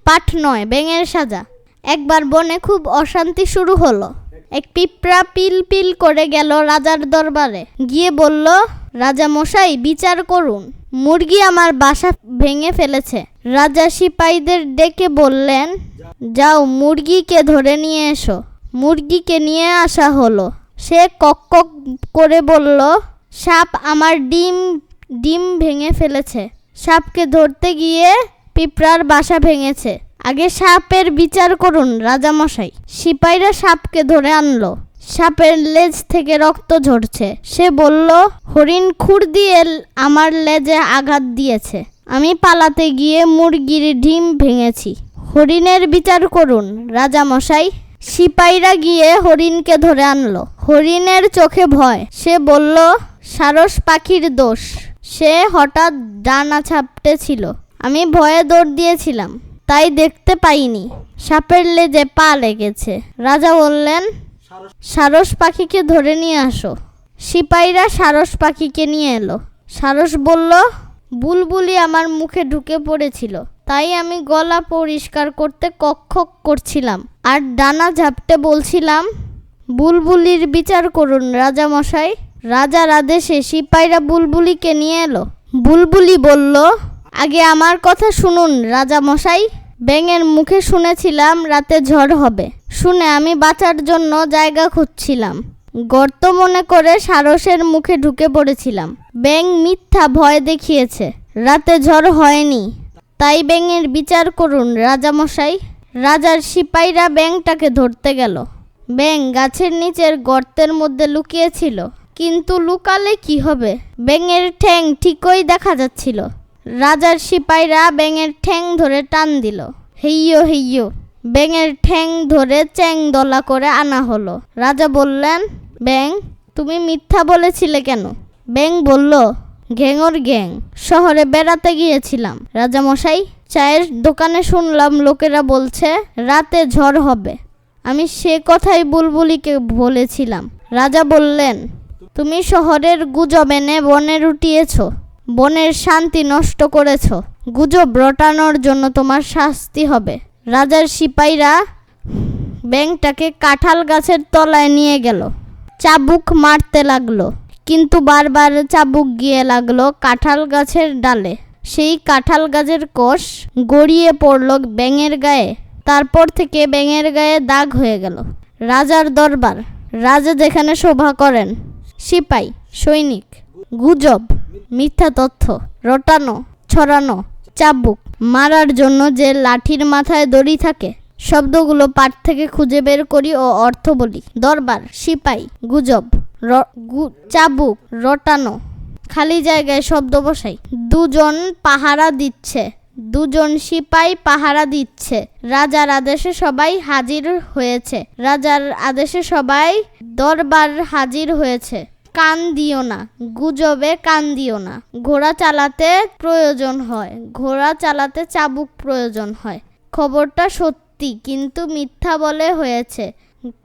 পাঠ নয়, ব্যাঙের সাজা। একবার বনে খুব অশান্তি শুরু হলো। এক পিঁপড়া পিল পিল করে গেল রাজার দরবারে। গিয়ে বলল, রাজা মশাই, বিচার করুন, মুরগি আমার বাসা ভেঙে ফেলেছে। রাজা সিপাহীদের ডেকে বললেন, যাও মুরগিকে ধরে নিয়ে এসো। মুরগিকে নিয়ে আসা হলো। সে কক কক করে বলল, সাপ আমার ডিম ভেঙে ফেলেছে। সাপকে ধরতে গিয়ে পিঁপড়ার বাসা ভেঙেছে। আগে সাপের বিচার করুন রাজামশাই। সিপাহীরা সাপকে ধরে আনলো। সাপের লেজ থেকে রক্ত ঝরছে। সে বলল, হরিণ খুর দিয়ে আমার লেজে আঘাত দিয়েছে। আমি পালাতে গিয়ে মুরগির ডিম ভেঙেছি। হরিণের বিচার করুন রাজামশাই। সিপাহীরা গিয়ে হরিণকে ধরে আনলো। হরিণের চোখে ভয়। সে বলল, সারস পাখির দোষ। সে হঠাৎ ডানা ঝাপটে ছিল। আমি ভয়ে দৌড় দিয়েছিলাম, তাই দেখতে পাইনি। সাপের লেজে পা লেগেছে। রাজা বললেন, সারস পাখিকে ধরে নিয়ে আসো। সিপাহীরা সারস পাখিকে নিয়ে এলো। সারস বলল, বুলবুলি আমার মুখে ঢুকে পড়েছিল, তাই আমি গলা পরিষ্কার করতে কক কক করছিলাম আর ডানা ঝাপটে বলছিলাম। বুলবুলির বিচার করুন রাজামশাই। রাজার আদেশে সিপাহীরা বুলবুলিকে নিয়ে এলো। বুলবুলি বলল, আগে আমার কথা শুনুন রাজামশাই। ব্যাঙের মুখে শুনেছিলাম রাতে ঝড় হবে। শুনে আমি বাঁচার জন্য জায়গা খুঁজছিলাম। গর্ত মনে করে সারসের মুখে ঢুকে পড়েছিলাম। ব্যাঙ মিথ্যা ভয় দেখিয়েছে, রাতে ঝড় হয়নি। তাই ব্যাঙের বিচার করুন রাজামশাই। রাজার সিপাহীরা ব্যাঙটাকে ধরতে গেল। ব্যাঙ গাছের নিচের গর্তের মধ্যে লুকিয়েছিল, কিন্তু লুকালে কি হবে? ব্যাঙের ঠ্যাং ঠিকই দেখা যাচ্ছিল। রাজার সিপাহীরা ব্যাঙের ঠ্যাং ধরে টান দিল। হেইয়ো হেইয়ো, ব্যাঙের ঠ্যাং ধরে চ্যাং দলা করে আনা হলো। রাজা বললেন, ব্যাঙ, তুমি মিথ্যা বলেছিলে কেন? ব্যাঙ বলল, ঘ্যাঙর গ্যাং, শহরে বেড়াতে গিয়েছিলাম রাজামশাই। চায়ের দোকানে শুনলাম লোকেরা বলছে রাতে ঝড় হবে। আমি সে কথাই বুলবুলিকে বলেছিলাম। রাজা বললেন, তুমি শহরের গুজব এনে বনে রুটিয়েছ, বনের শান্তি নষ্ট করেছ। গুজব রটানোর জন্য তোমার শাস্তি হবে। রাজার সিপাহীরা ব্যাঙটাকে কাঁঠাল গাছের তলায় নিয়ে গেল। চাবুক মারতে লাগলো, কিন্তু বারবার চাবুক গিয়ে লাগলো কাঁঠাল গাছের ডালে। সেই কাঁঠাল গাছের কোষ গড়িয়ে পড়ল ব্যাঙের গায়ে। তারপর থেকে ব্যাঙের গায়ে দাগ হয়ে গেল। রাজার দরবার। রাজা যেখানে সভা করেন, সিপাই, সৈনিক, গুজব, মিথ্যা তথ্য রটানো, ছড়ানো, চাবুক মারার জন্য যে লাঠির মাথায় দড়ি থাকে, শব্দগুলো পাঠ থেকে খুঁজে বের করি ও অর্থ বলি। দরবার, সিপাই, গুজব, চাবুক, রটানো, খালি জায়গায় শব্দ বসাই। দুজন পাহারা দিচ্ছে, দুজন সিপাই পাহারা দিচ্ছে। রাজার আদেশে সবাই হাজির হয়েছে। রাজার আদেশে সবাই দরবার হাজির হয়েছে। কান দিও না, গুজবে কান দিও না। ঘোড়া চালাতে প্রয়োজন হয়, ঘোড়া চালাতে চাবুক প্রয়োজন হয়। খবরটা সত্যি কিন্তু মিথ্যা বলে হয়েছে,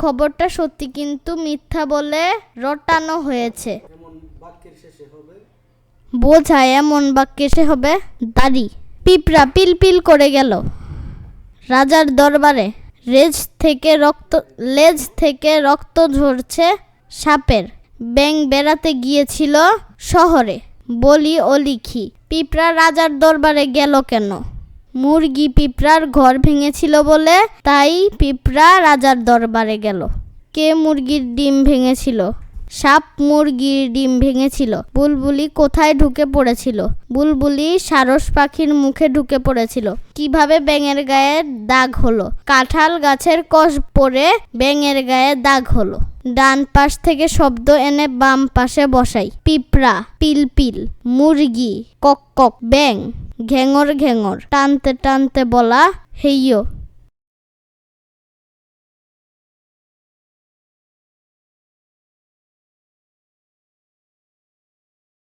খবরটা সত্যি কিন্তু মিথ্যা বলে রটানো হয়েছে। বোঝায় এমন বাক্যে সে হবে দাড়ি। পিঁপড়া পিল পিল করে গেল রাজার দরবারে। লেজ থেকে রক্ত ঝরছে সাপের। ব্যাঙ বেড়াতে গিয়েছিল শহরে, বলি ও লিখি। পিঁপড়া রাজার দরবারে গেল কেন? মুরগি পিঁপড়ার ঘর ভেঙেছিল বলে, তাই পিঁপড়া রাজার দরবারে গেল। কে মুরগির ডিম ভেঙেছিল? সাপ মুরগির ডিম ভেঙেছিল। বুলবুলি কোথায় ঢুকে পড়েছিল? বুলবুলি সারস পাখির মুখে ঢুকে পড়েছিল। কিভাবে ব্যাঙের গায়ে দাগ হলো? কাঁঠাল গাছের কষ পড়ে ব্যাঙের গায়ে দাগ হলো। ডান পাশ থেকে শব্দ এনে বাম পাশে বসাই। পিঁপড়া পিল পিল, মুরগি কক কক, ব্যাঙ ঘ্যাঙর ঘ্যাঙর, টানতে টানতে বলা হেইয়ো।